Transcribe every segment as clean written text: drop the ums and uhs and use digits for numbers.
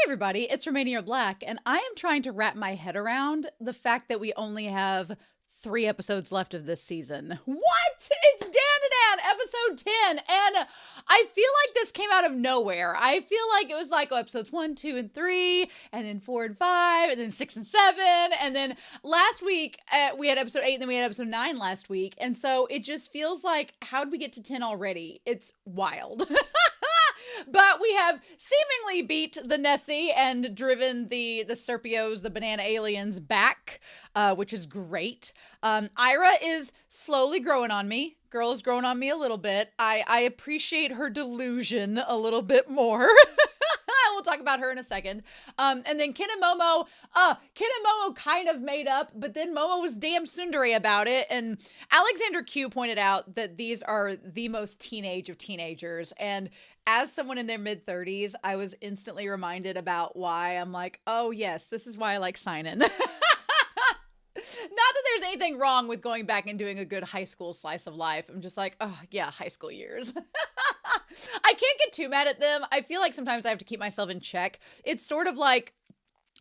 everybody, it's Romania Black, and I am trying to wrap my head around the fact that we only have 3 episodes left of this season. What? It's DandaDan, episode 10, and I feel like this came out of nowhere. I feel like it was like episodes 1, 2, and 3, and then 4 and 5, and then 6 and 7, and then last week we had episode 8, and then we had episode 9 last week, and so it just feels like, how'd we get to 10 already? It's wild. But we have seemingly beat the Nessie and driven the Serpios, the banana aliens, back, which is great. Ira is slowly growing on me. Girl is growing on me a little bit. I appreciate her delusion a little bit more. We'll talk about her in a second. And then Ken and Momo kind of made up, but then Momo was damn tsundere about it. And Alexander Q pointed out that these are the most teenage of teenagers. And as someone in their mid-30s, I was instantly reminded about why I'm like, oh yes, this is why I like Seinen. Not that there's anything wrong with going back and doing a good high school slice of life. I'm just like, oh yeah, high school years. I can't get too mad at them. I feel like sometimes I have to keep myself in check. It's sort of like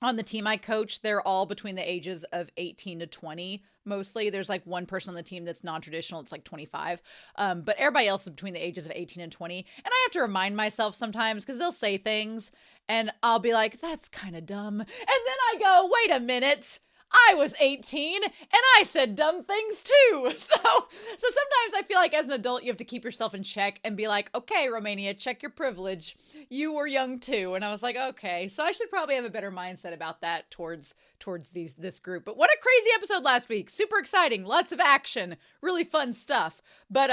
on the team I coach, they're all between the ages of 18 to 20. Mostly there's like one person on the team that's non-traditional. It's like 25. But everybody else is between the ages of 18 and 20. And I have to remind myself sometimes because they'll say things and I'll be like, that's kind of dumb. And then I go, wait a minute. I was 18 and I said dumb things too. So sometimes I feel like as an adult, you have to keep yourself in check and be like, okay, Romania, check your privilege. You were young too. And I was like, okay, so I should probably have a better mindset about that towards this group. But what a crazy episode last week. Super exciting. Lots of action, really fun stuff. But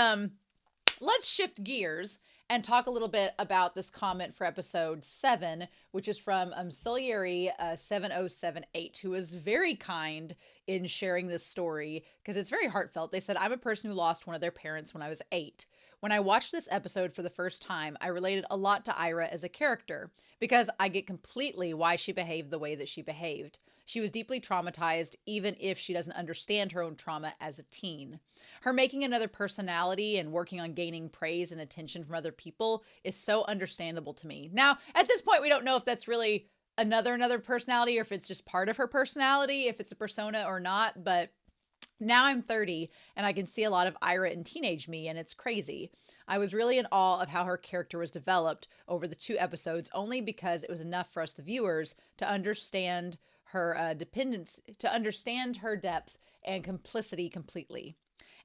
let's shift gears and talk a little bit about this comment for episode 7, which is from Solieri 7078, who was very kind in sharing this story because it's very heartfelt. They said, I'm a person who lost one of their parents when I was 8. When I watched this episode for the first time, I related a lot to Ira as a character because I get completely why she behaved the way that she behaved. She was deeply traumatized, even if she doesn't understand her own trauma as a teen. Her making another personality and working on gaining praise and attention from other people is so understandable to me. Now, at this point, we don't know if that's really another personality or if it's just part of her personality, if it's a persona or not, but now I'm 30 and I can see a lot of Ira in teenage me, and it's crazy. I was really in awe of how her character was developed over the 2 episodes, only because it was enough for us, the viewers, to understand her dependence, to understand her depth and complicity completely.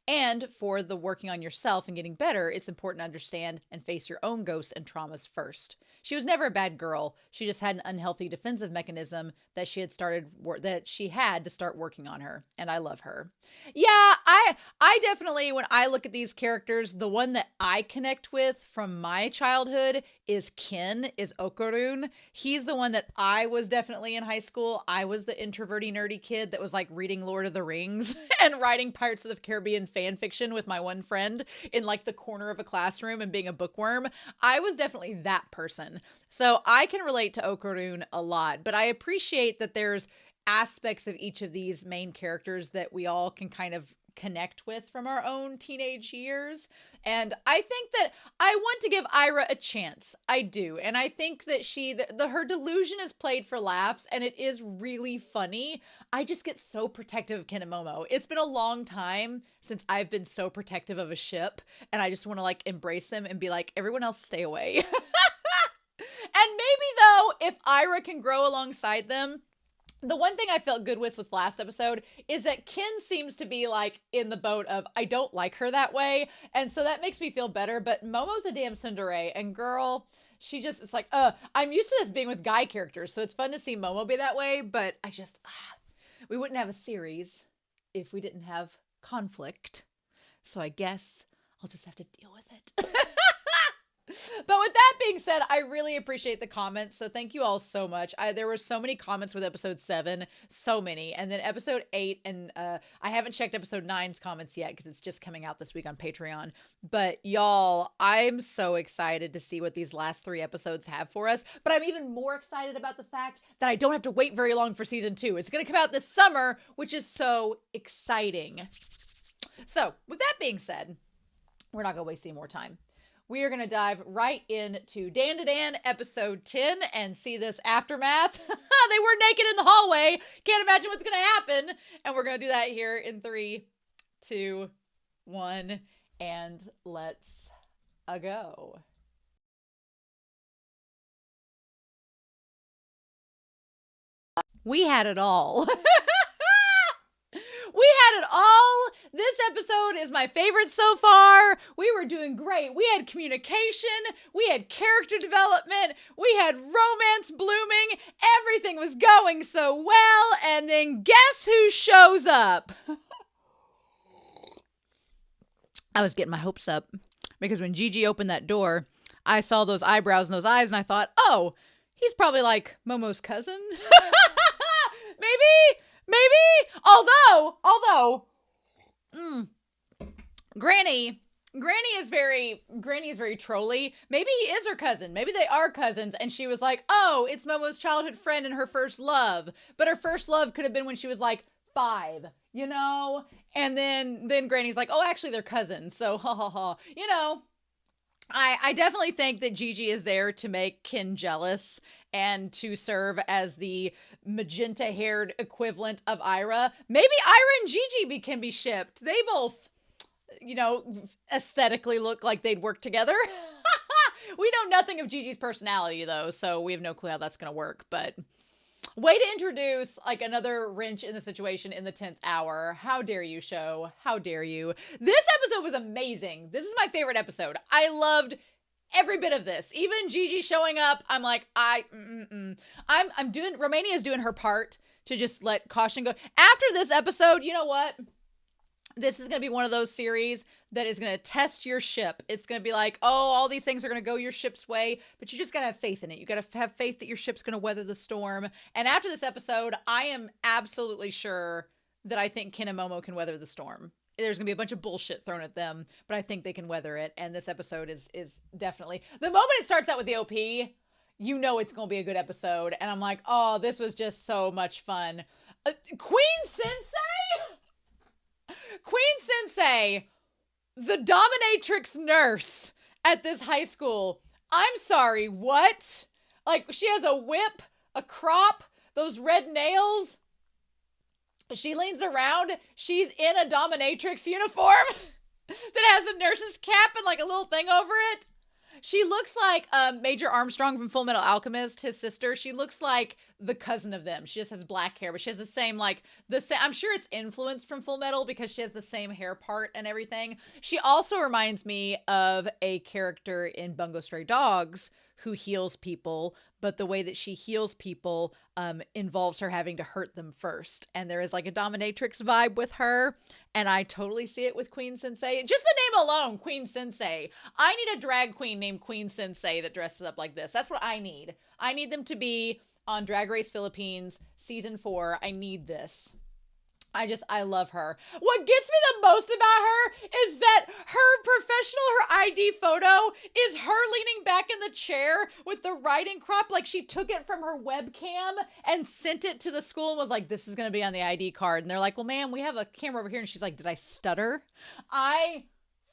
And for the working on yourself and getting better, it's important to understand and face your own ghosts and traumas first. She was never a bad girl. She just had an unhealthy defensive mechanism that she had to start working on her. And I love her. Yeah, I definitely, when I look at these characters, the one that I connect with from my childhood is Okarun. He's the one that I was definitely in high school. I was the introverty nerdy kid that was like reading Lord of the Rings and writing Pirates of the Caribbean fan fiction with my one friend in like the corner of a classroom and being a bookworm. I was definitely that person. So I can relate to Okarun a lot, but I appreciate that there's aspects of each of these main characters that we all can kind of connect with from our own teenage years. And I think that I want to give Ira a chance. I do. And I think that her delusion is played for laughs and it is really funny. I just get so protective of Ken and Momo. It's been a long time since I've been so protective of a ship, and I just want to like embrace them and be like, everyone else stay away. And maybe though, if Ira can grow alongside them, the one thing I felt good with last episode is that Ken seems to be like in the boat of, I don't like her that way. And so that makes me feel better. But Momo's a damn tsundere, and girl, she just, it's like, I'm used to this being with guy characters. So it's fun to see Momo be that way. But I just, we wouldn't have a series if we didn't have conflict. So I guess I'll just have to deal with it. But with that being said, I really appreciate the comments. So thank you all so much. There were so many comments with episode 7, so many. And then episode 8, and I haven't checked episode 9's comments yet because it's just coming out this week on Patreon. But y'all, I'm so excited to see what these last 3 episodes have for us. But I'm even more excited about the fact that I don't have to wait very long for season 2. It's going to come out this summer, which is so exciting. So with that being said, we're not going to waste any more time. we are going to dive right into DandaDan episode 10 and see this aftermath. They were naked in the hallway. Can't imagine what's going to happen. And we're going to do that here in 3, 2, 1, and let's go. We had it all. We had it all. This episode is my favorite so far. We were doing great. We had communication. We had character development. We had romance blooming. Everything was going so well. And then guess who shows up? I was getting my hopes up because when Gigi opened that door, I saw those eyebrows and those eyes and I thought, oh, he's probably like Momo's cousin. Maybe. Although, Granny is very trolly. Maybe he is her cousin. Maybe they are cousins. And she was like, oh, it's Momo's childhood friend and her first love. But her first love could have been when she was like 5, you know? And then Granny's like, oh, actually they're cousins. So ha ha ha. You know, I definitely think that Gigi is there to make Ken jealous and to serve as the magenta-haired equivalent of Ira. Maybe Ira and Gigi can be shipped. They both, you know, aesthetically look like they'd work together. We know nothing of Gigi's personality, though, so we have no clue how that's going to work. But way to introduce, like, another wrench in the situation in the 10th hour. How dare you, show? How dare you? This episode was amazing. This is my favorite episode. I loved every bit of this. Even Gigi showing up, I'm like, Romania's doing her part to just let caution go. After this episode, you know what? This is going to be one of those series that is going to test your ship. It's going to be like, oh, all these things are going to go your ship's way, but you just got to have faith in it. You got to have faith that your ship's going to weather the storm. And after this episode, I am absolutely sure that I think Ken and Momo can weather the storm. There's going to be a bunch of bullshit thrown at them, but I think they can weather it. And this episode is definitely, the moment it starts out with the OP, you know it's going to be a good episode. And I'm like, oh, this was just so much fun. Queen Sensei, the dominatrix nurse at this high school. I'm sorry, what? Like, she has a whip, a crop, those red nails. She leans around. She's in a dominatrix uniform that has a nurse's cap and like a little thing over it. She looks like Major Armstrong from Full Metal Alchemist, his sister. She looks like the cousin of them. She just has black hair, but she has the same, like, I'm sure it's influenced from Full Metal because she has the same hair part and everything. She also reminds me of a character in Bungo Stray Dogs who heals people, but the way that she heals people involves her having to hurt them first. And there is like a dominatrix vibe with her. And I totally see it with Queen Sensei. Just the name alone, Queen Sensei. I need a drag queen named Queen Sensei that dresses up like this. That's what I need. I need them to be on Drag Race Philippines season 4. I need this. I love her. What gets me the most about her is that her ID photo is her leaning back in the chair with the writing crop. Like she took it from her webcam and sent it to the school and was like, this is going to be on the ID card. And they're like, well, ma'am, we have a camera over here. And she's like, did I stutter? I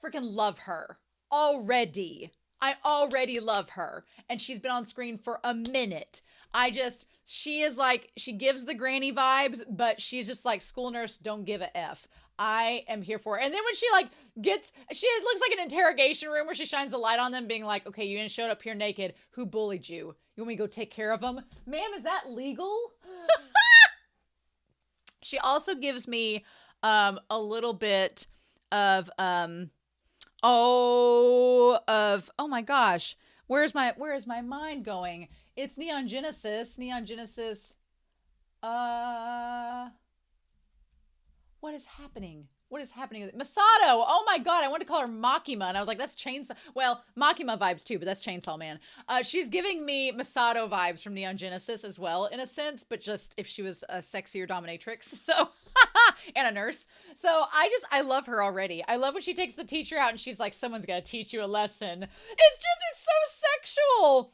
freaking love her already. I already love her. And she's been on screen for a minute. She is like, she gives the granny vibes, but she's just like, school nurse, don't give a F. I am here for it. And then when she like it looks like an interrogation room where she shines the light on them being like, okay, you showed up here naked. Who bullied you? You want me to go take care of them? Ma'am, is that legal? She also gives me a little bit of, oh my gosh. Where's my mind going? It's Neon Genesis. What is happening? Masato! Oh my god, I wanted to call her Makima, and I was like, that's Chainsaw. Well, Makima vibes too, but that's Chainsaw Man. She's giving me Masato vibes from Neon Genesis as well, in a sense, but just if she was a sexier dominatrix, so... and a nurse. So I love her already. I love when she takes the teacher out and she's like, someone's gonna teach you a lesson. It's so sexual.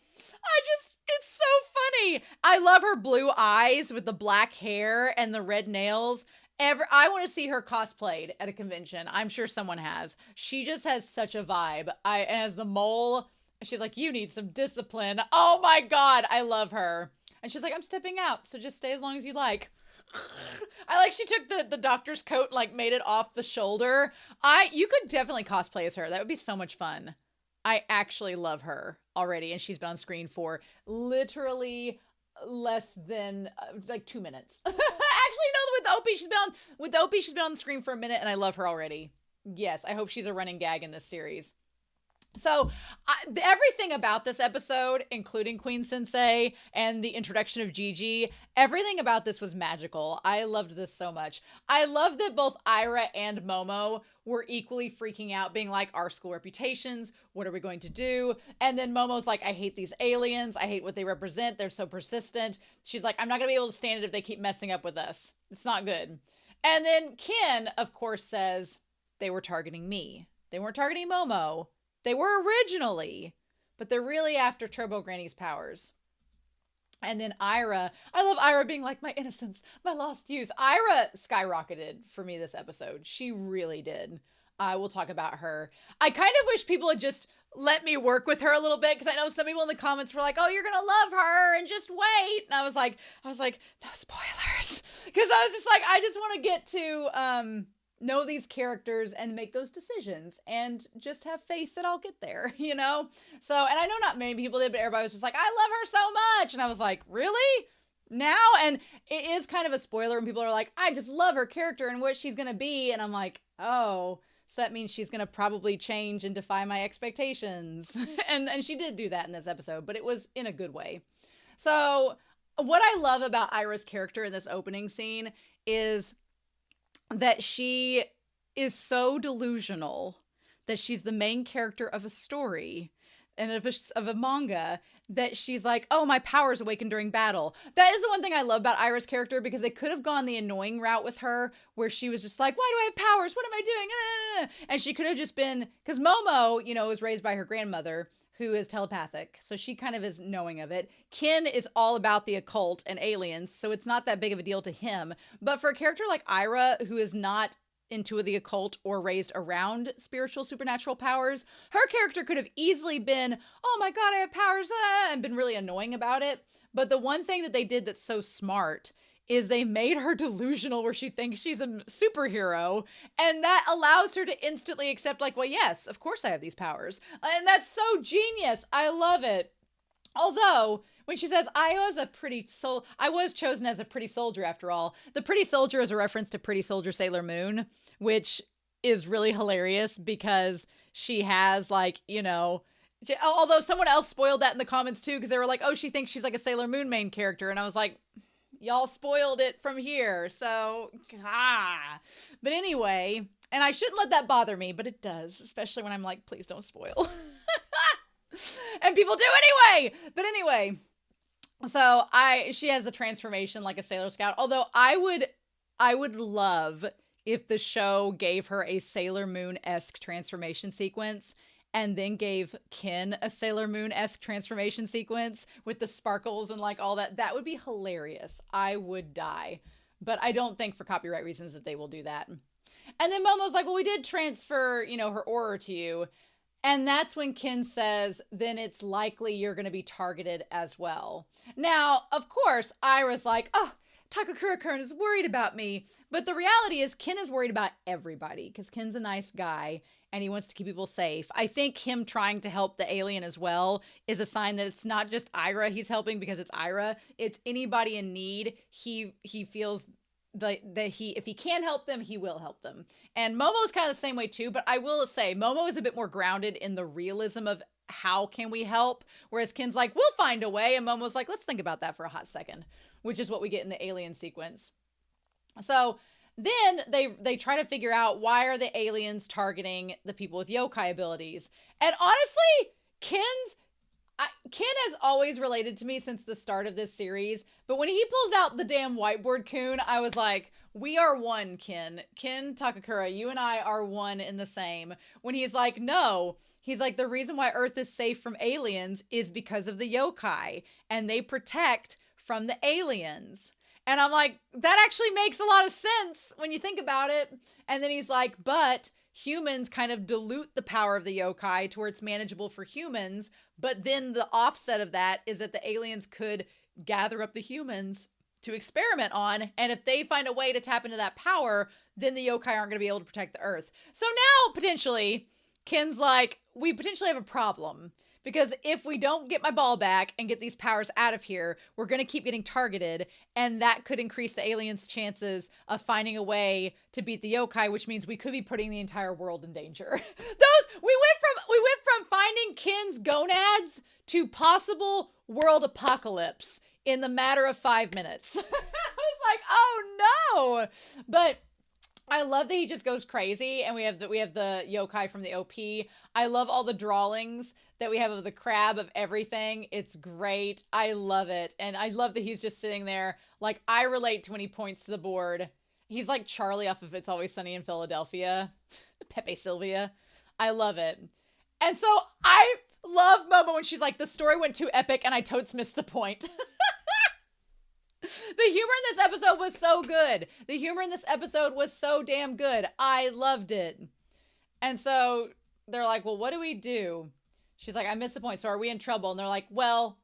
It's so funny. I love her blue eyes with the black hair and the red nails. I want to see her cosplayed at a convention. I'm sure someone has. She just has such a vibe. And as the mole, she's like, you need some discipline. Oh my God, I love her. And she's like, I'm stepping out, so just stay as long as you like. I like she took the doctor's coat and like made it off the shoulder. You could definitely cosplay as her. That would be so much fun. I actually love her already, and she's been on screen for literally less than like 2 minutes. Actually, no, with Opie she's been on the screen for a minute, and I love her already. Yes, I hope she's a running gag in this series. So everything about this episode, including Queen Sensei and the introduction of Gigi, everything about this was magical. I loved this so much. I loved that both Ira and Momo were equally freaking out, being like, our school reputations, what are we going to do? And then Momo's like, I hate these aliens. I hate what they represent. They're so persistent. She's like, I'm not going to be able to stand it if they keep messing up with us. It's not good. And then Ken, of course, says they were targeting me. They weren't targeting Momo. They were originally, but they're really after Turbo Granny's powers. And then Ira, I love Ira being like, my innocence, my lost youth. Ira skyrocketed for me this episode. She really did. I will talk about her. I kind of wish people had just let me work with her a little bit, because I know some people in the comments were like, oh, you're going to love her and just wait. And I was like, no spoilers. Because I was just like, I just want to get to, know these characters and make those decisions and just have faith that I'll get there, you know? So, and I know not many people did, but everybody was just like, I love her so much. And I was like, really? Now? And it is kind of a spoiler when people are like, I just love her character and what she's going to be. And I'm like, oh, so that means she's going to probably change and defy my expectations. and she did do that in this episode, but it was in a good way. So what I love about Ira's character in this opening scene is that she is so delusional that she's the main character of a story and of a manga, that she's like, oh, my powers awaken during battle. That is the one thing I love about Ira's character, because they could have gone the annoying route with her, where she was just like, why do I have powers? What am I doing? And she could have just been, because Momo, you know, was raised by her grandmother, who is telepathic. So she kind of is knowing of it. Ken is all about the occult and aliens, so it's not that big of a deal to him. But for a character like Ira, who is not into the occult or raised around spiritual supernatural powers, her character could have easily been, oh my God, I have powers, and been really annoying about it. But the one thing that they did that's so smart is they made her delusional, where she thinks she's a superhero, and that allows her to instantly accept, like, well, yes, of course I have these powers. And that's so genius. I love it. Although, when she says, I was chosen as a pretty soldier after all, the pretty soldier is a reference to Pretty Soldier Sailor Moon, which is really hilarious, because she has, like, you know, although someone else spoiled that in the comments too, because they were like, oh, she thinks she's like a Sailor Moon main character. And I was like, y'all spoiled it from here. So, But anyway, and I shouldn't let that bother me, but it does, especially when I'm like, please don't spoil. And people do anyway. But anyway, so she has the transformation like a Sailor Scout. Although I would love if the show gave her a Sailor Moon-esque transformation sequence, and then gave Ken a Sailor Moon-esque transformation sequence with the sparkles and like all that. That would be hilarious. I would die. But I don't think for copyright reasons that they will do that. And then Momo's like, well, we did transfer, you know, her aura to you. And that's when Ken says, then it's likely you're going to be targeted as well. Now, of course, Ira's like, oh, Takakura-kun is worried about me. But the reality is Ken is worried about everybody, because Ken's a nice guy and he wants to keep people safe. I think him trying to help the alien as well is a sign that it's not just Ira he's helping because it's Ira. It's anybody in need. He feels that if he can help them, he will help them. And Momo's kind of the same way too, but I will say Momo is a bit more grounded in the realism of how can we help, whereas Ken's like, we'll find a way, and Momo's like, let's think about that for a hot second, which is what we get in the alien sequence. So then they try to figure out, why are the aliens targeting the people with yokai abilities? And honestly, Ken has always related to me since the start of this series, but when he pulls out the damn whiteboard coon, I was like, we are one, Ken. Ken Takakura, you and I are one in the same. When he's like, no, he's like, the reason why Earth is safe from aliens is because of the yokai, and they protect from the aliens. And I'm like, that actually makes a lot of sense when you think about it. And then he's like, but humans kind of dilute the power of the yokai to where it's manageable for humans. But then the offset of that is that the aliens could gather up the humans to experiment on. And if they find a way to tap into that power, then the yokai aren't going to be able to protect the Earth. So now, potentially, Ken's like, we potentially have a problem. Because if we don't get my ball back and get these powers out of here, we're going to keep getting targeted. And that could increase the aliens' chances of finding a way to beat the yokai, which means we could be putting the entire world in danger. We went from finding Ken's gonads to possible world apocalypse in the matter of 5 minutes. I was like, oh no. But I love that he just goes crazy, and we have the yokai from the OP. I love all the drawings that we have of the crab, of everything. It's great. I love it. And I love that he's just sitting there. Like, I relate to when he points to the board. He's like Charlie off of It's Always Sunny in Philadelphia. Pepe Sylvia. I love it. And so I love Momo when she's like, the story went too epic and I totes missed the point. The humor in this episode was so good. The humor in this episode was so damn good. I loved it. And so they're like, well, what do we do? She's like, I missed the point. So are we in trouble? And they're like, well,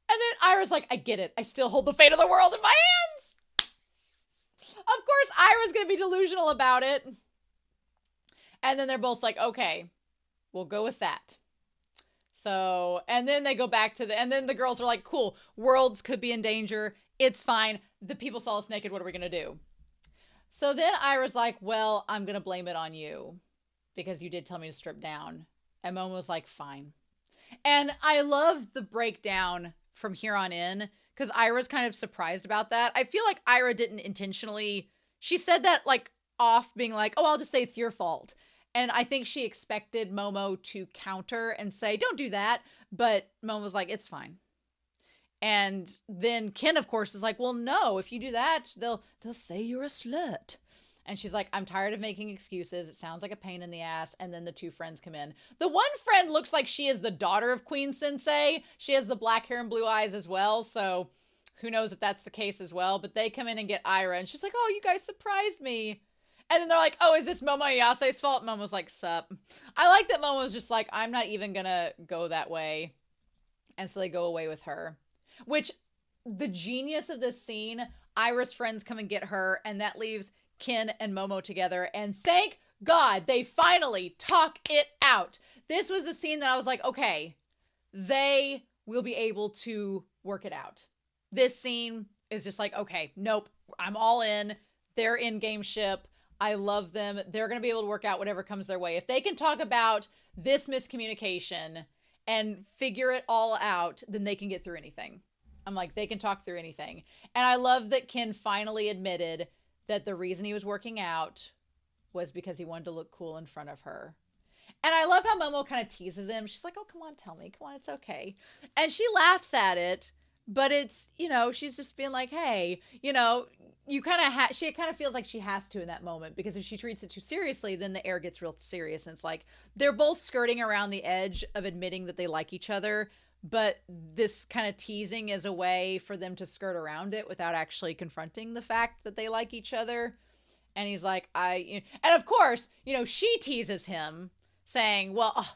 and then Ira's like, I get it. I still hold the fate of the world in my hands. Of course, Ira's going to be delusional about it. And then they're both like, okay, we'll go with that. So, and then they go back to and then the girls are like, cool, worlds could be in danger. It's fine. The people saw us naked. What are we going to do? So then Ira's like, well, I'm going to blame it on you because you did tell me to strip down. And Momo's like, fine. And I love the breakdown from here on in because Ira's kind of surprised about that. I feel like Ira didn't intentionally, she said that like off being like, oh, I'll just say it's your fault. And I think she expected Momo to counter and say, don't do that. But Momo's like, it's fine. And then Ken, of course, is like, well, no, if you do that, they'll say you're a slut. And she's like, I'm tired of making excuses. It sounds like a pain in the ass. And then the two friends come in. The one friend looks like she is the daughter of Queen Sensei. She has the black hair and blue eyes as well. So who knows if that's the case as well. But they come in and get Ira. And she's like, oh, you guys surprised me. And then they're like, oh, is this Momo Ayase's fault? Momo's like, sup. I like that Momo's just like, I'm not even going to go that way. And so they go away with her. Which, the genius of this scene, Ira's friends come and get her, and that leaves Ken and Momo together. And thank God they finally talk it out. This was the scene that I was like, okay, they will be able to work it out. This scene is just like, okay, nope, I'm all in. They're in-game ship. I love them. They're going to be able to work out whatever comes their way. If they can talk about this miscommunication and figure it all out, then they can get through anything. I'm like, they can talk through anything. And I love that Ken finally admitted that the reason he was working out was because he wanted to look cool in front of her. And I love how Momo kind of teases him. She's like, oh, come on, tell me. Come on, it's okay. And she laughs at it, but it's, you know, she's just being like, hey, you know, you kind of she kind of feels like she has to in that moment, because if she treats it too seriously, then the air gets real serious. And it's like, they're both skirting around the edge of admitting that they like each other, but this kind of teasing is a way for them to skirt around it without actually confronting the fact that they like each other. And he's like, and of course, you know, she teases him saying, well,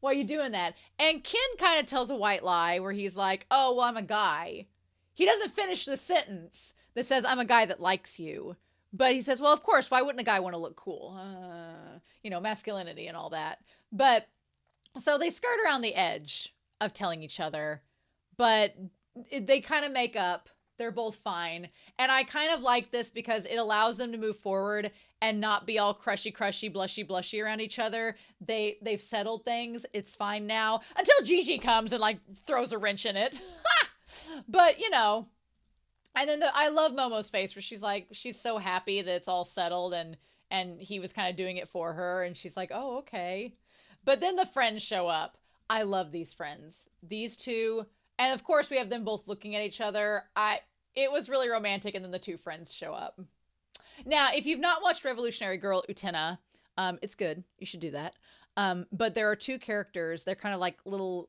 why are you doing that? And Ken kind of tells a white lie where he's like, oh, well, I'm a guy. He doesn't finish the sentence that says, I'm a guy that likes you. But he says, well, of course, why wouldn't a guy want to look cool? You know, masculinity and all that. But so they skirt around the edge of telling each other, but they kind of make up. They're both fine. And I kind of like this because it allows them to move forward and not be all crushy, blushy around each other. They've settled things. It's fine now until Gigi comes and like throws a wrench in it. But you know, and then I love Momo's face where she's like, she's so happy that it's all settled and he was kind of doing it for her. And she's like, oh, okay. But then the friends show up. I love these friends. These two. And of course we have them both looking at each other. It was really romantic. And then the two friends show up. Now, if you've not watched Revolutionary Girl Utena, it's good. You should do that. But there are two characters. They're kind of like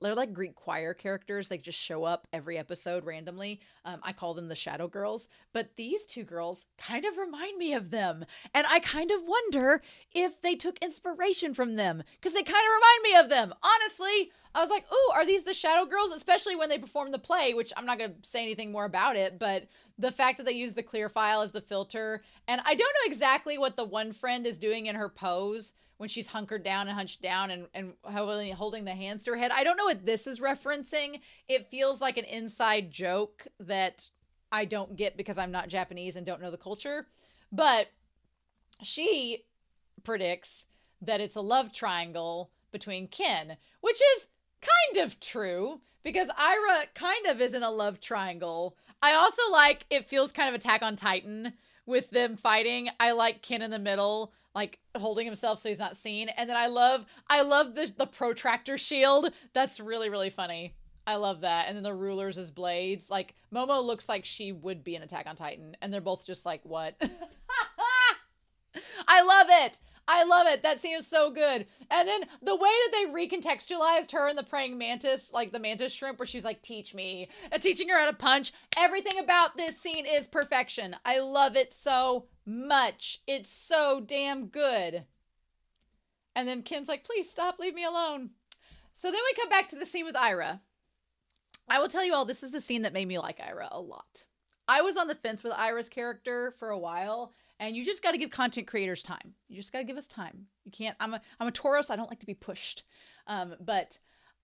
they're like Greek choir characters. They just show up every episode randomly. I call them the Shadow Girls. But these two girls kind of remind me of them. And I kind of wonder if they took inspiration from them, because they kind of remind me of them. Honestly, I was like, ooh, are these the Shadow Girls? Especially when they perform the play, which I'm not going to say anything more about it, but the fact that they use the clear file as the filter. And I don't know exactly what the one friend is doing in her pose when she's hunkered down and hunched down and holding the hands to her head. I don't know what this is referencing. It feels like an inside joke that I don't get because I'm not Japanese and don't know the culture. But she predicts that it's a love triangle between kin, which is kind of true because Ira kind of is in a love triangle. I also like, it feels kind of Attack on Titan with them fighting. I like Kin in the middle, like holding himself so he's not seen. And then I love the protractor shield. That's really, really funny. I love that. And then the rulers as blades. Like, Momo looks like she would be in Attack on Titan. And they're both just like, what? I love it. I love it. That scene is so good. And then the way that they recontextualized her and the praying mantis, like the mantis shrimp, where she's like, teach me, teaching her how to punch. Everything about this scene is perfection. I love it so much. It's so damn good. And then Ken's like, please stop, leave me alone. So then we come back to the scene with Ira. I will tell you all, this is the scene that made me like Ira a lot. I was on the fence with Ira's character for a while. And you just got to give content creators time. You just got to give us time. You can't, I'm a Taurus. I don't like to be pushed. But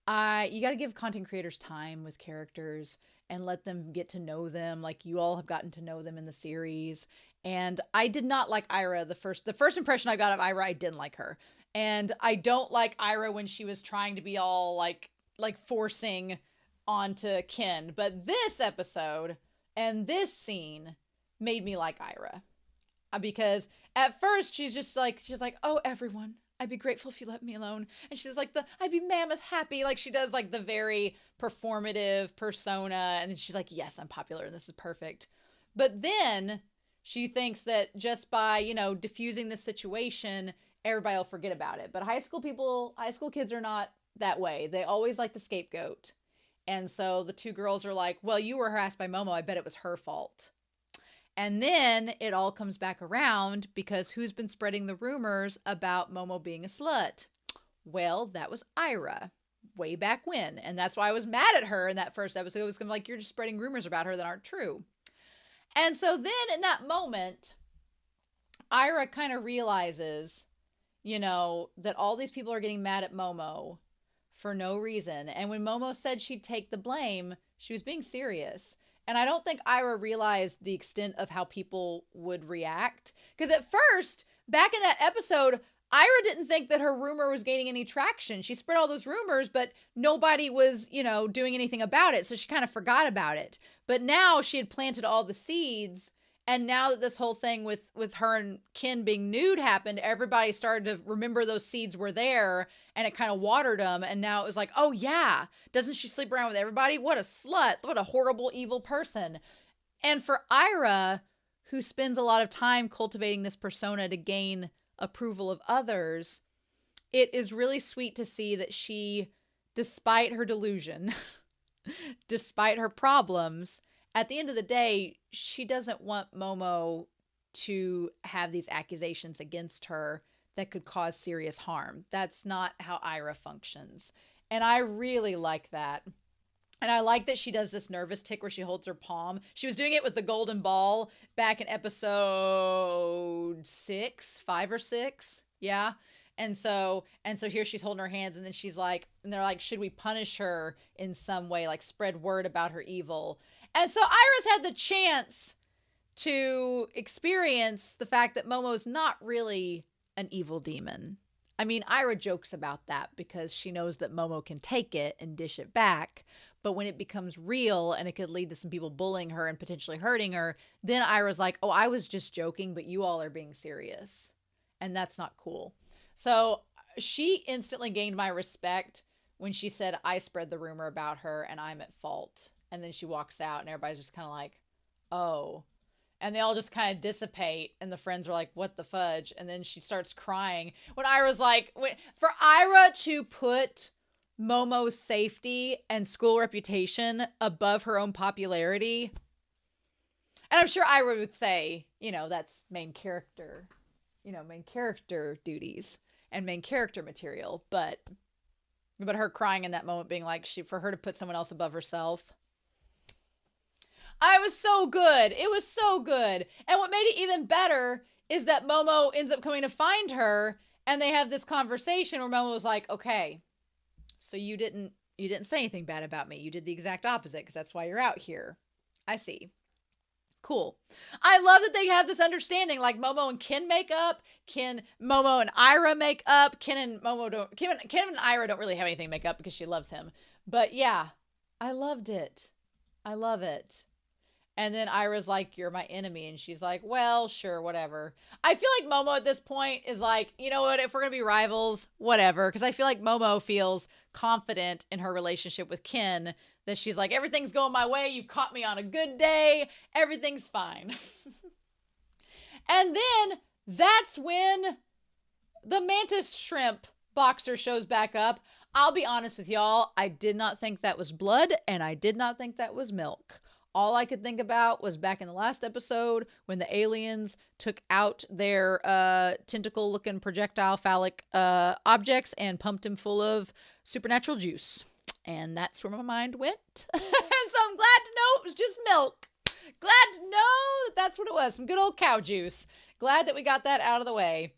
you got to give content creators time with characters and let them get to know them. Like you all have gotten to know them in the series. And I did not like Ira. The first impression I got of Ira, I didn't like her. And I don't like Ira when she was trying to be all like forcing onto Ken. But this episode and this scene made me like Ira. Because at first she's like, oh, everyone, I'd be grateful if you let me alone. And she's like, I'd be mammoth happy. Like she does like the very performative persona. And then she's like, yes, I'm popular and this is perfect. But then she thinks that just by, diffusing the situation, everybody will forget about it. But high school kids are not that way. They always like the scapegoat. And so the two girls are like, well, you were harassed by Momo. I bet it was her fault. And then it all comes back around because who's been spreading the rumors about Momo being a slut? Well, that was Ira way back when. And that's why I was mad at her in that first episode. It was kind of like, you're just spreading rumors about her that aren't true. And so then in that moment, Ira kind of realizes, that all these people are getting mad at Momo for no reason. And when Momo said she'd take the blame, she was being serious. And I don't think Ira realized the extent of how people would react. Because at first, back in that episode, Ira didn't think that her rumor was gaining any traction. She spread all those rumors, but nobody was, doing anything about it. So she kind of forgot about it. But now she had planted all the seeds. And now that this whole thing with her and Ken being nude happened, everybody started to remember those seeds were there and it kind of watered them. And now it was like, oh yeah, doesn't she sleep around with everybody? What a slut. What a horrible, evil person. And for Ira, who spends a lot of time cultivating this persona to gain approval of others, it is really sweet to see that she, despite her delusion, despite her problems, at the end of the day, she doesn't want Momo to have these accusations against her that could cause serious harm. That's not how Ira functions. And I really like that. And I like that she does this nervous tick where she holds her palm. She was doing it with the golden ball back in episode 5 or 6. Yeah. And so here she's holding her hands and then she's like, and they're like, should we punish her in some way? Like spread word about her evil. And so Ira's had the chance to experience the fact that Momo's not really an evil demon. I mean, Ira jokes about that because she knows that Momo can take it and dish it back. But when it becomes real and it could lead to some people bullying her and potentially hurting her, then Ira's like, oh, I was just joking, but you all are being serious. And that's not cool. So she instantly gained my respect when she said, I spread the rumor about her and I'm at fault. And then she walks out and everybody's just kind of like, oh. And they all just kind of dissipate, and the friends are like, what the fudge? And then she starts crying. When Ira's like, for Ira to put Momo's safety and school reputation above her own popularity, and I'm sure Ira would say, that's main character duties and main character material, but her crying in that moment being like, for her to put someone else above herself. I was so good. It was so good. And what made it even better is that Momo ends up coming to find her, and they have this conversation where Momo was like, okay, so you didn't say anything bad about me. You did the exact opposite, because that's why you're out here. I see. Cool. I love that they have this understanding, like Momo and Ken make up, Momo and Ira make up, Ken and Ira don't really have anything to make up because she loves him. But yeah, I loved it. I love it. And then Ira's like, you're my enemy. And she's like, well, sure, whatever. I feel like Momo at this point is like, you know what, if we're going to be rivals, whatever. Because I feel like Momo feels confident in her relationship with Ken, that she's like, everything's going my way. You caught me on a good day. Everything's fine. And then that's when the mantis shrimp boxer shows back up. I'll be honest with y'all. I did not think that was blood, and I did not think that was milk. All I could think about was back in the last episode when the aliens took out their tentacle-looking projectile phallic objects and pumped him full of supernatural juice. And that's where my mind went. And so I'm glad to know it was just milk. Glad to know that that's what it was. Some good old cow juice. Glad that we got that out of the way.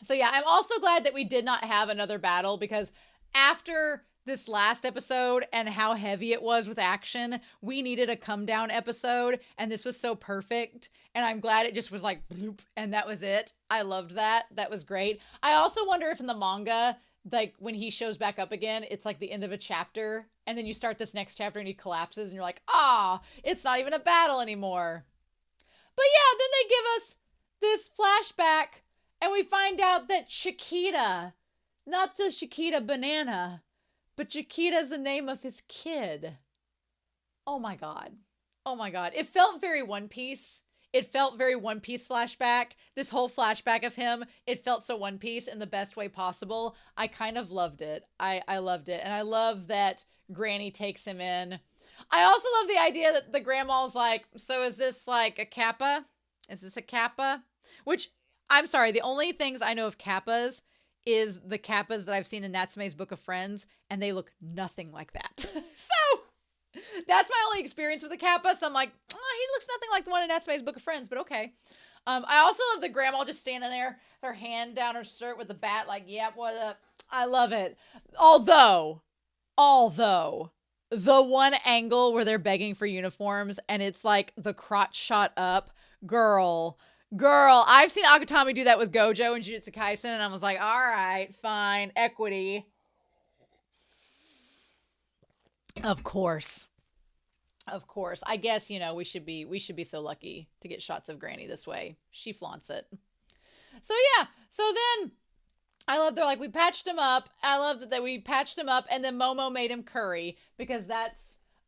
So yeah, I'm also glad that we did not have another battle, because after this last episode and how heavy it was with action, we needed a come down episode, and this was so perfect. And I'm glad it just was like bloop, and that was it. I loved that. That was great. I also wonder if in the manga, like when he shows back up again, it's like the end of a chapter, and then you start this next chapter and he collapses and you're like, it's not even a battle anymore. But yeah, then they give us this flashback and we find out that Chiquita, not the Chiquita banana, but Chiquita is the name of his kid. Oh my God. Oh my God. It felt very One Piece. It felt very One Piece flashback. This whole flashback of him, it felt so One Piece in the best way possible. I kind of loved it. I loved it. And I love that Granny takes him in. I also love the idea that the grandma's like, so is this like a kappa? Is this a kappa? Which, I'm sorry, the only things I know of kappas is the kappas that I've seen in Natsume's Book of Friends, and they look nothing like that. So that's my only experience with the kappa. So I'm like, he looks nothing like the one in Natsume's Book of Friends, but okay. I also love the grandma just standing there, her hand down her shirt with the bat, like, yeah, what up? I love it. Although, the one angle where they're begging for uniforms and it's like the crotch shot up, girl, I've seen Akutami do that with Gojo and Jujutsu Kaisen, and I was like, all right, fine, equity. Of course. I guess, we should be so lucky to get shots of Granny this way. She flaunts it. So yeah, so then I love they're like, we patched him up. I love that we patched him up, and then Momo made him curry, because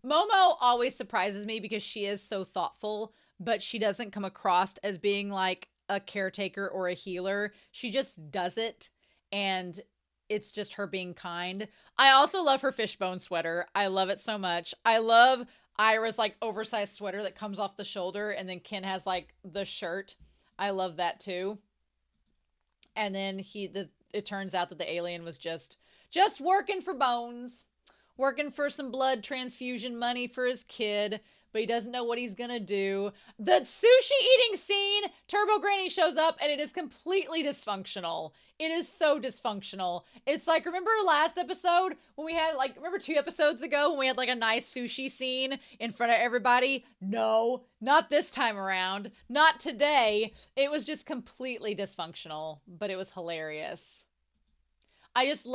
Momo always surprises me because she is so thoughtful, but she doesn't come across as being like a caretaker or a healer. She just does it, and it's just her being kind. I also love her fishbone sweater. I love it so much. I love Ira's like oversized sweater that comes off the shoulder, and then Ken has like the shirt. I love that too. And then it turns out that the alien was just working for bones, working for some blood transfusion money for his kid, but he doesn't know what he's gonna do. The sushi eating scene, Turbo Granny shows up, and it is completely dysfunctional. It is so dysfunctional. It's like, remember last episode when we had remember 2 episodes ago when we had like a nice sushi scene in front of everybody? No, not this time around. Not today. It was just completely dysfunctional, but it was hilarious. I just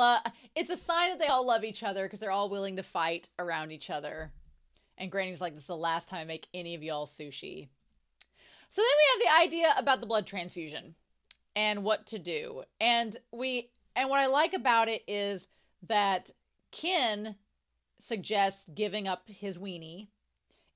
it's a sign that they all love each other because they're all willing to fight around each other. And Granny's like, this is the last time I make any of y'all sushi. So then we have the idea about the blood transfusion and what to do. And what I like about it is that Ken suggests giving up his weenie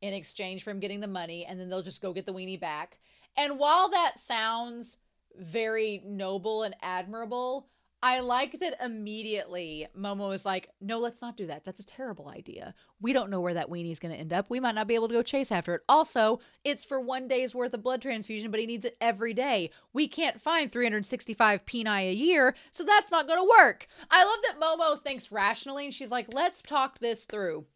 in exchange for him getting the money, and then they'll just go get the weenie back. And while that sounds very noble and admirable, I like that immediately Momo is like, no, let's not do that. That's a terrible idea. We don't know where that weenie is going to end up. We might not be able to go chase after it. Also, it's for 1 day's worth of blood transfusion, but he needs it every day. We can't find 365 peni a year, so that's not going to work. I love that Momo thinks rationally, and she's like, let's talk this through.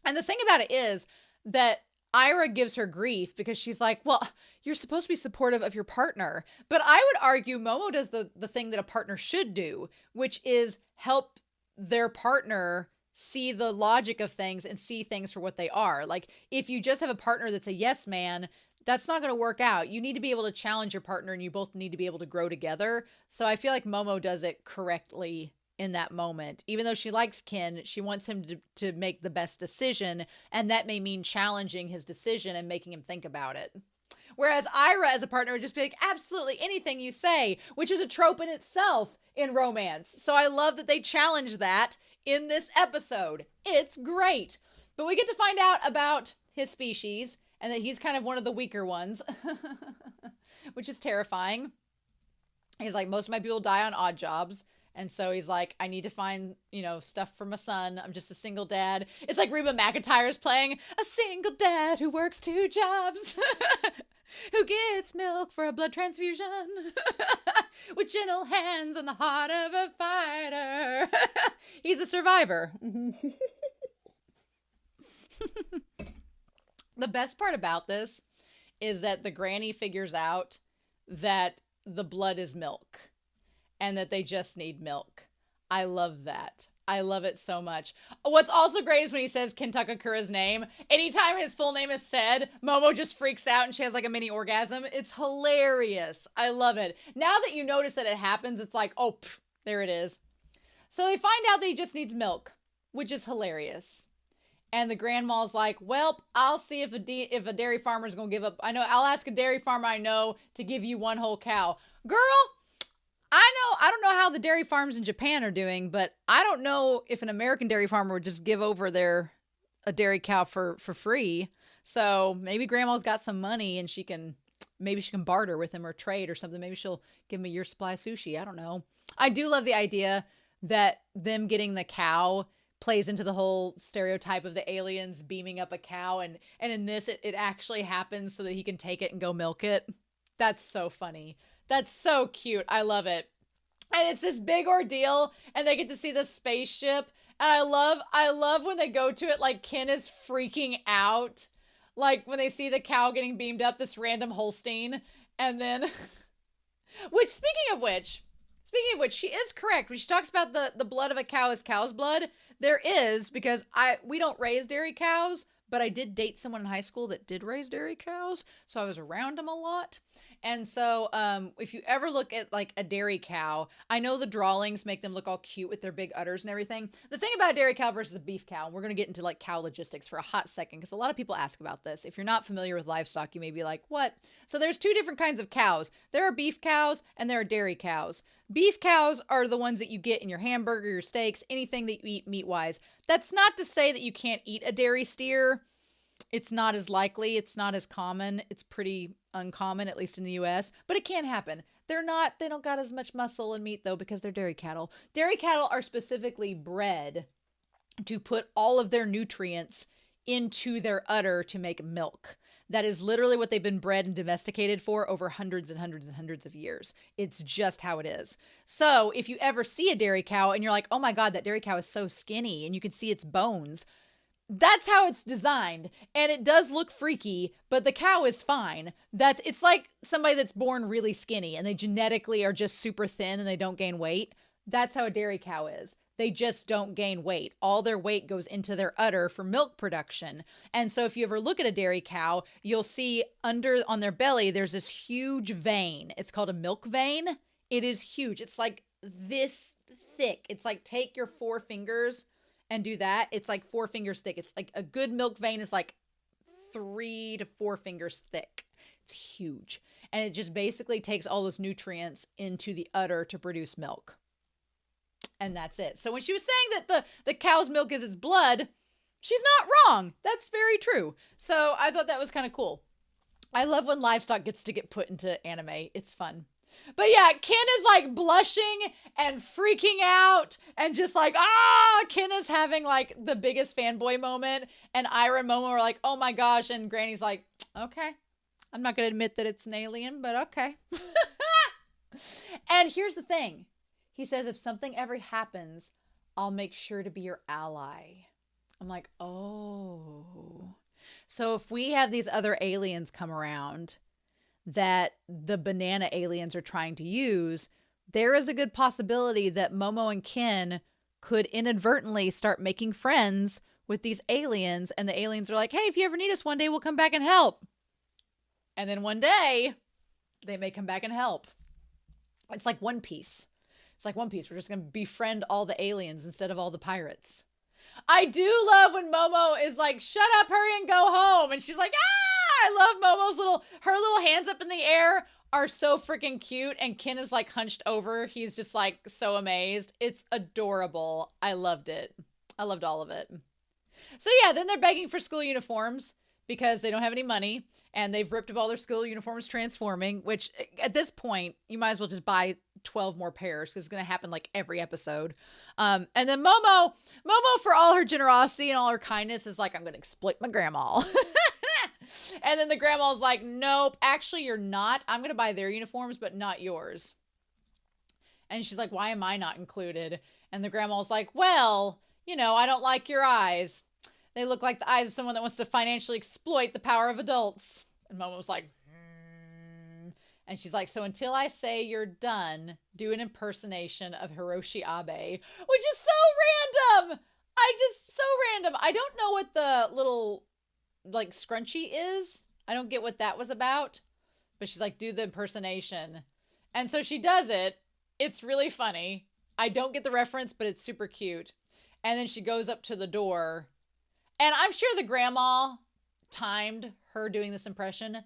And the thing about it is that Ira gives her grief because she's like, well, you're supposed to be supportive of your partner. But I would argue Momo does the thing that a partner should do, which is help their partner see the logic of things and see things for what they are. Like, if you just have a partner that's a yes man, that's not going to work out. You need to be able to challenge your partner, and you both need to be able to grow together. So I feel like Momo does it correctly in that moment. Even though she likes Ken, she wants him to make the best decision, and that may mean challenging his decision and making him think about it. Whereas Ira as a partner would just be like, absolutely anything you say, which is a trope in itself in romance. So I love that they challenge that in this episode. It's great. But we get to find out about his species and that he's kind of one of the weaker ones, which is terrifying. He's like, most of my people die on odd jobs. And so he's like, I need to find, stuff for my son. I'm just a single dad. It's like Reba McEntire's playing a single dad who works 2 jobs, who gets milk for a blood transfusion, with gentle hands and the heart of a fighter. He's a survivor. The best part about this is that the granny figures out that the blood is milk, and that they just need milk. I love that. I love it so much. What's also great is when he says Kentuckakura's name. Anytime his full name is said, Momo just freaks out and she has like a mini orgasm. It's hilarious. I love it. Now that you notice that it happens, it's like, oh, there it is. So they find out that he just needs milk, which is hilarious. And the grandma's like, well, I'll see if a dairy farmer's going to give up. I'll ask a dairy farmer I know to give you 1 whole cow. Girl, I don't know how the dairy farms in Japan are doing, but I don't know if an American dairy farmer would just give over a dairy cow for free. So maybe grandma's got some money and maybe she can barter with him or trade or something. Maybe she'll give him a year's supply of sushi. I don't know. I do love the idea that them getting the cow plays into the whole stereotype of the aliens beaming up a cow. And in this, it actually happens so that he can take it and go milk it. That's so funny. That's so cute. I love it. And it's this big ordeal, and they get to see the spaceship. And I love when they go to it, like Ken is freaking out. Like when they see the cow getting beamed up, this random Holstein. And then, speaking of which, she is correct. When she talks about the blood of a cow is cow's blood, there is, because we don't raise dairy cows, but I did date someone in high school that did raise dairy cows. So I was around them a lot. And so if you ever look at like a dairy cow, I know the drawings make them look all cute with their big udders and everything. The thing about a dairy cow versus a beef cow, and we're going to get into like cow logistics for a hot second, because a lot of people ask about this. If you're not familiar with livestock, you may be like, what? So there's 2 different kinds of cows. There are beef cows and there are dairy cows. Beef cows are the ones that you get in your hamburger, your steaks, anything that you eat meat-wise. That's not to say that you can't eat a dairy steer. It's not as likely. It's not as common. It's pretty uncommon, at least in the US, but it can happen. They don't got as much muscle and meat though, because they're dairy cattle. Dairy cattle are specifically bred to put all of their nutrients into their udder to make milk. That is literally what they've been bred and domesticated for over hundreds and hundreds and hundreds of years. It's just how it is. So if you ever see a dairy cow and you're like, oh my God, that dairy cow is so skinny, and you can see its bones, that's how it's designed. And it does look freaky, but the cow is fine. It's like somebody that's born really skinny and they genetically are just super thin and they don't gain weight. That's how a dairy cow is. They just don't gain weight. All their weight goes into their udder for milk production. And so if you ever look at a dairy cow, you'll see on their belly, there's this huge vein. It's called a milk vein. It is huge. It's like this thick. It's like take your 4 fingers and do that. It's like 4 fingers thick. It's like a good milk vein is like 3 to 4 fingers thick. It's huge. And it just basically takes all those nutrients into the udder to produce milk. And that's it. So when she was saying that the cow's milk is its blood, She's not wrong. That's very true. So I thought that was kind of cool. I love when livestock gets to get put into anime. It's fun. But yeah, Ken is like blushing and freaking out and just like, Ken is having like the biggest fanboy moment. And Ira and Momo are like, oh my gosh. And Granny's like, okay. I'm not going to admit that it's an alien, but okay. And here's the thing. He says, if something ever happens, I'll make sure to be your ally. I'm like, oh. So if we have these other aliens come around that the banana aliens are trying to use, there is a good possibility that Momo and Ken could inadvertently start making friends with these aliens. And the aliens are like, hey, if you ever need us one day, we'll come back and help. And then one day they may come back and help. It's like One Piece. It's like One Piece. We're just going to befriend all the aliens instead of all the pirates. I do love when Momo is like, shut up, hurry and go home. And she's like, I love Momo's her little hands up in the air are so freaking cute. And Ken is like hunched over. He's just like so amazed. It's adorable. I loved it. I loved all of it. So yeah, then they're begging for school uniforms because they don't have any money and they've ripped up all their school uniforms transforming, which at this point, you might as well just buy 12 more pairs because it's going to happen like every episode. And then Momo, for all her generosity and all her kindness, is like, I'm going to exploit my grandma. And then the grandma's like, nope, actually, you're not. I'm going to buy their uniforms, but not yours. And she's like, why am I not included? And the grandma's like, well, I don't like your eyes. They look like the eyes of someone that wants to financially exploit the power of adults. And Momo's like, And she's like, so until I say you're done, do an impersonation of Hiroshi Abe, which is so random. So random. I don't know what the little like scrunchie is. I don't get what that was about. But she's like, do the impersonation. And so she does it. It's really funny. I don't get the reference, but it's super cute. And then she goes up to the door. And I'm sure the grandma timed her doing this impression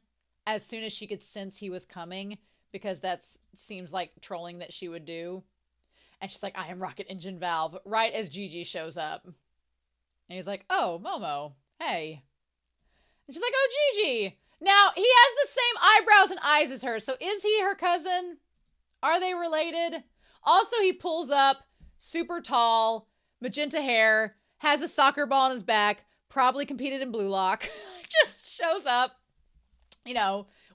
as soon as she could sense he was coming, because that seems like trolling that she would do. And she's like, I am rocket engine valve, right as Gigi shows up. And he's like, oh, Momo, hey. And she's like, oh, Gigi. Now, he has the same eyebrows and eyes as her. So is he her cousin? Are they related? Also, he pulls up, super tall, magenta hair, has a soccer ball on his back, probably competed in Blue Lock. Just shows up.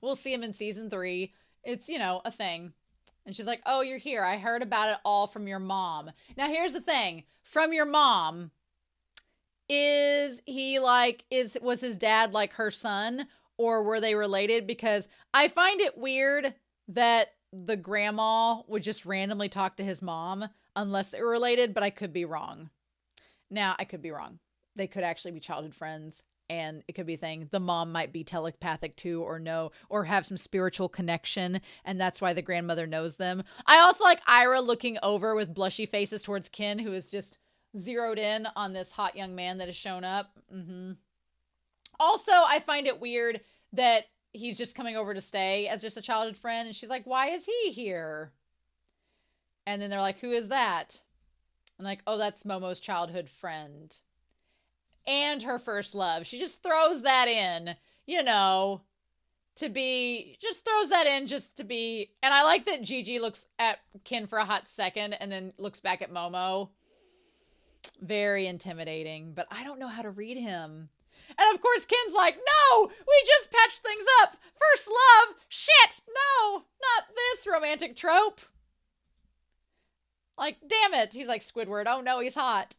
We'll see him in season 3. It's, a thing. And she's like, oh, you're here. I heard about it all from your mom. Now, here's the thing. From your mom, was his dad like her son, or were they related? Because I find it weird that the grandma would just randomly talk to his mom unless they were related, but I could be wrong. Now, I could be wrong. They could actually be childhood friends, and it could be a thing. The mom might be telepathic too, or have some spiritual connection, and that's why the grandmother knows them. I also like Ira looking over with blushy faces towards Ken, who is just zeroed in on this hot young man that has shown up. Also, I find it weird that he's just coming over to stay as just a childhood friend, and she's like, why is he here? And then they're like, who is that? I'm like, oh, that's Momo's childhood friend. And her first love. She just throws that in, just to be. And I like that Gigi looks at Ken for a hot second and then looks back at Momo. Very intimidating, but I don't know how to read him. And of course, Ken's like, no, we just patched things up. First love. Shit. No, not this romantic trope. Like, damn it. He's like, Squidward. Oh no, he's hot.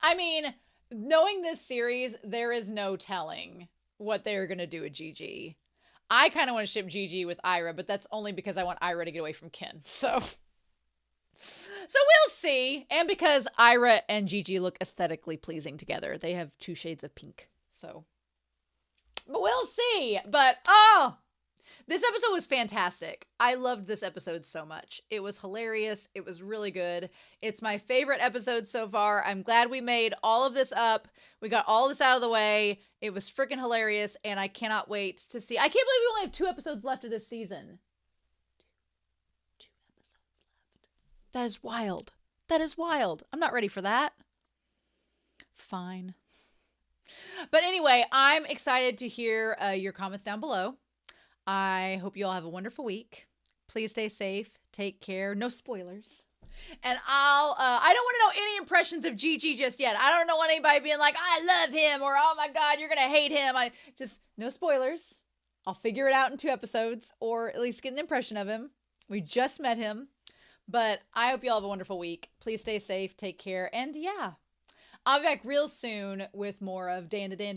I mean, knowing this series, there is no telling what they're going to do with Gigi. I kind of want to ship Gigi with Ira, but that's only because I want Ira to get away from Ken. So we'll see. And because Ira and Gigi look aesthetically pleasing together. They have 2 shades of pink. But we'll see. But, this episode was fantastic. I loved this episode so much. It was hilarious. It was really good. It's my favorite episode so far. I'm glad we made all of this up. We got all this out of the way. It was freaking hilarious, and I cannot wait to see. I can't believe we only have 2 episodes left of this season. 2 episodes left. That is wild. That is wild. I'm not ready for that. Fine. But anyway, I'm excited to hear your comments down below. I hope you all have a wonderful week. Please stay safe. Take care. No spoilers. And I don't want to know any impressions of Gigi just yet. I don't want anybody being like, I love him, or oh my God, you're going to hate him. Just no spoilers. I'll figure it out in 2 episodes, or at least get an impression of him. We just met him. But I hope you all have a wonderful week. Please stay safe. Take care. And yeah, I'll be back real soon with more of DandaDan.